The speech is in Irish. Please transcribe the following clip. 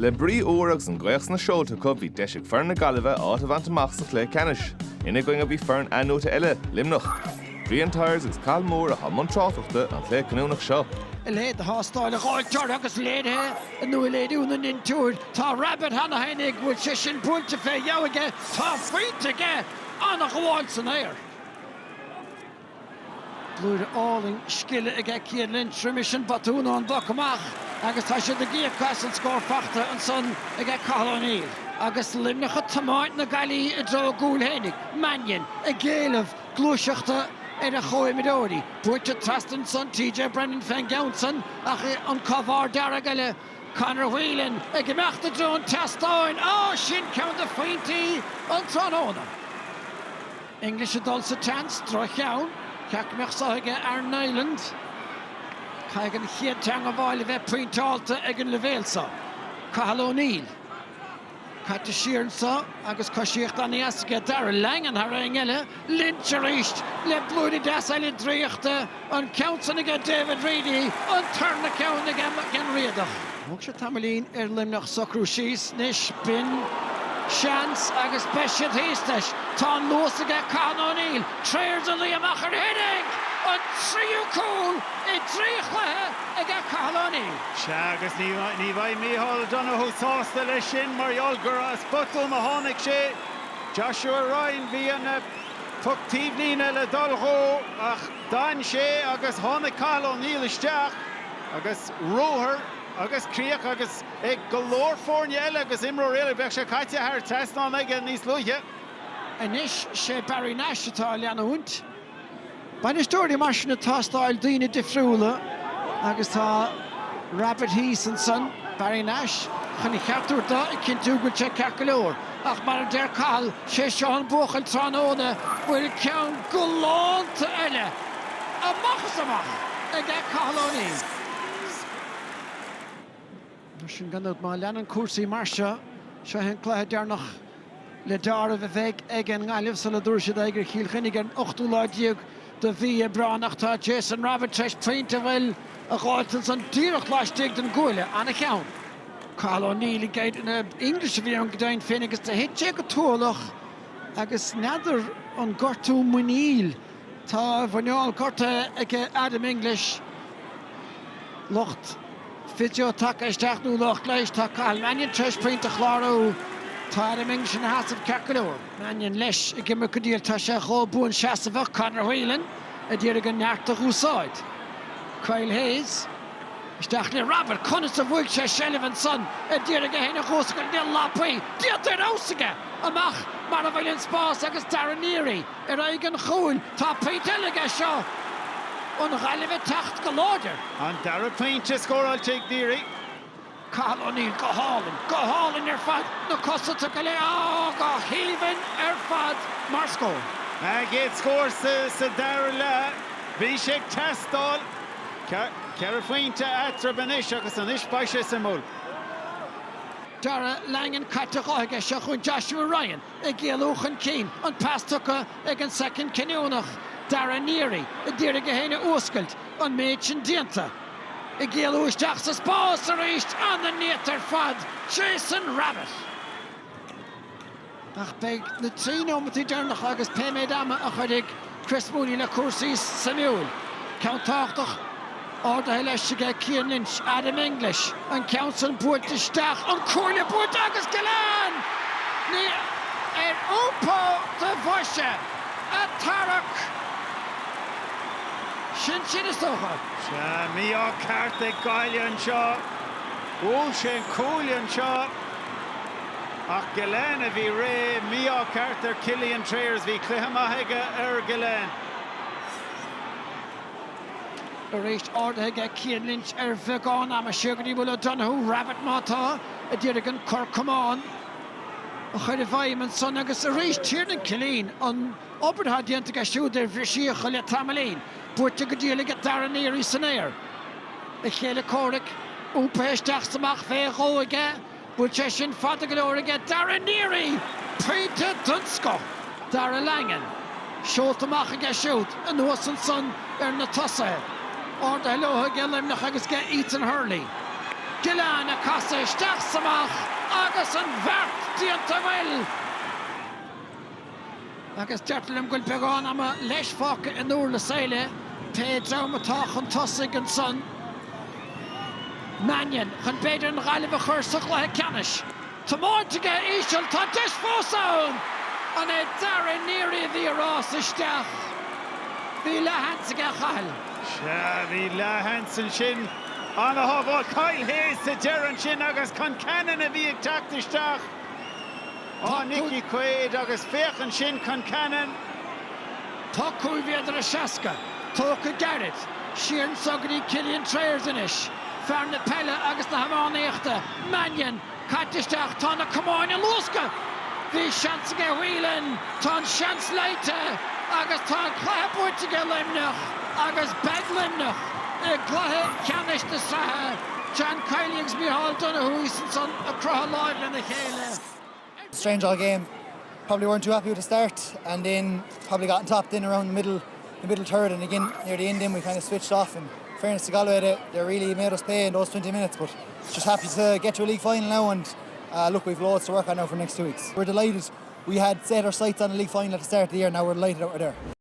Le brí óragus an gcuochs na seoltacha bhí deisig fearn na Gaillimh áit a bhaint amach sa clé ceannis. Ina going a bhí fearn anóta eile, Luimneach. Bhí an tires agus Cal mór a hamon tráfachta an clé canúnach seo. Lead the hostile Galway agus lead he nu lead una in tour tá rabbit hana heinig with session punta fe yawige tá free ge an a gwaansan air. Blúr alling skille ige Gaillimh trimission batún an docamach agus tá sé de gearcas an scór fachta an son ige Colonel agus Luimneach a tamáint na Gaillimh a dro gúl heinig Mannion a Gaillimh glúiseachta in a choy midori. Buaicphointí Traston son TJ Brennan Fengownson ach an cover daragale Conor Whelan a gemacht the drone Tastoin sin count the Buaicphointí an Tronona. English adults a chance drochaun Cacmech Sahiga Arn Island Cagan Hietang of Oil of Pointalta Egan Levelsa Cahal O'Neill Catta Sheernsa agus Coshiach Daniasga Dara Langan Harangella Lynchericht Le Bloody Dasal Driachta on Council again David Reedy on turn the count again Readach. Moksha Tamalin Luimneach Socrushis Nish Bin Chance agus Beshet Hestash Ton Losaga Con O'Neill Traers a Liamach heading on Triu Cool in Trichla again Con O'Neill. Shagas Niva Mihal Donoghue Sauce the Lishin Mariol Guras Buckle Mahonic She Joshua Ryan Vian Puck Tivnina Le Dolho Ach Dan She agus Honig Cal O'Neill Istach agus Roher agus Criach agus galore Forniel agus Imro Really Beksha Katya Har Test on again Nis Luja Anish She Barry Nash Italiana Hunt By the story Machine Tostyle Dina Defrula agus tá Rabbit Heath and son Barry Nash Chani Captur da Kintu Guche Kakalor ach mar der Cal She Sean Bochel Tronona will count Golan to Elle a Machsamach again Colony. Sin gan má leanan cuasaí marse se hen chluthe dearnach le dar a bheith ag an Gaillimh sa le dúir siad ag chiil chuinnig an 8 láidíag de bhí bránach tá Jason Rabbit treis Pointe bhfuil a gáiltan san tíreach láistigh den gúile anna cheann. Cal O'Neill gait in a English bhí an gdain féin agus de hitse go túlach agus neidir an gortú muníl tá bhaneáil gorta ag Adam English locht Fidjo tak isteach nú loch leis tá Cal Mannion treis Pointe chláú tá Adam English an hasab Caculór. Mannion leis I gimmer go díal tá sé chó búin seasamh Conor Whelan a dtíar an neachta úsáid. Kyle Hayes isteach le Rabbit conas a bhuaig sé Sullivan son a dtíar go héna chósagal de lápaí díaltar ósaige amach mar a bhfuil an spás agus Darren Neary ar aig an chúil tá Pointe aige seo on Gaillimh tacht galorder. And Dara Pointe score I'll take Neary. Cal O'Neill go hauling ar fad na costa to go go heaving ar fad mar score. Gate scores sa Dara le Bishek Testall Cara Pointe atra banish agus an ish by sé simul. Dara Langan Catagoige Shachun Joshua Ryan a Gailochan Keen on pass tucker against second Canonach. Darren Neary, a dear Gehenna Oskelt, on Machin Dienta. A Gailúis Jacks a Spas reached on the Nater Fad, Jason Rabbit. Ach beg the Trino Mati Dernach agus Peme Dama Achadig, Chris Mooney La Coursis Samuel. Count Tochtach, Order Heleshiga Kian Lynch, Adam English, and Council Board to Stach on Corner Board Agus Galan. And Upo the Vosha at Tarak. Sin is toch Mia Carte Gaillimh seo Ulshin Coolian seo ach Gaillimh bhí ré Mia Carte Killian Traers bhí Cluiche Gaillimh a reached ordaige Cian Lynch bheagán am a siagarí bhfuil Donoghue Rabbit mátá a dtíragan Corcomán a chuir bhaim an son agus a reached Tiernan Killeen an obertha dianta ga siúd bhrisíocha le Tamalín Buaicphointí go díala get Darren Neary san air. A chéile córic, úpéisteach samach fé góige, Buaicphointí sin fada go leor get Darren Neary, Pointe Dunsko, Dara Langan, Seoltamach a siúd, an nuas an son na tosa. Orda helóha Gaillimh nach agus get Ethan Hurling. Gilán a casa isteach samach agus an bhert díonta bhfuil. Agus deirtlim gúil beagán am a leis fáca in úr le saoile. Pedro matách an tosig an son. Mannion chun beidir an Gaillimh a chursach le ceannis. Tá máintige íseal tá deis fósán. An é dara níri bhí arás isteach. Bhí lehansa ga chail. Bhí lehansa sin an a hobh Kyle Hayes sa dearan sin agus chun canan a bhí ag teacht isteach. Nicky Quaid agus féchan sin chun canan. Tá cúil bhéidir a seasca. Tóca Garrett. Sian soganí Cillian Trayers inis. Fearna Pella agus na hamánaíochta. Mannion caiitisteach tá na Camáin an lúsca. Bhí seans go Whelan, tá seans leite agus tá chluthe Buaicphointí Limneach agus bed Limneach i gcluthe ceannis na Sraithe. John Cailligh's Micheál Donoghue san a crutha live in the chéile. Strange all game. Probably weren't too happy with the start, and then probably got topped in around the middle third, and again near the end then we kind of switched off. And fairness to Galway, they really made us pay in those 20 minutes, but just happy to get to a league final now, and look, we've loads to work on now for the next 2 weeks. We're delighted. We had set our sights on a league final at the start of the year, now we're delighted that we're there.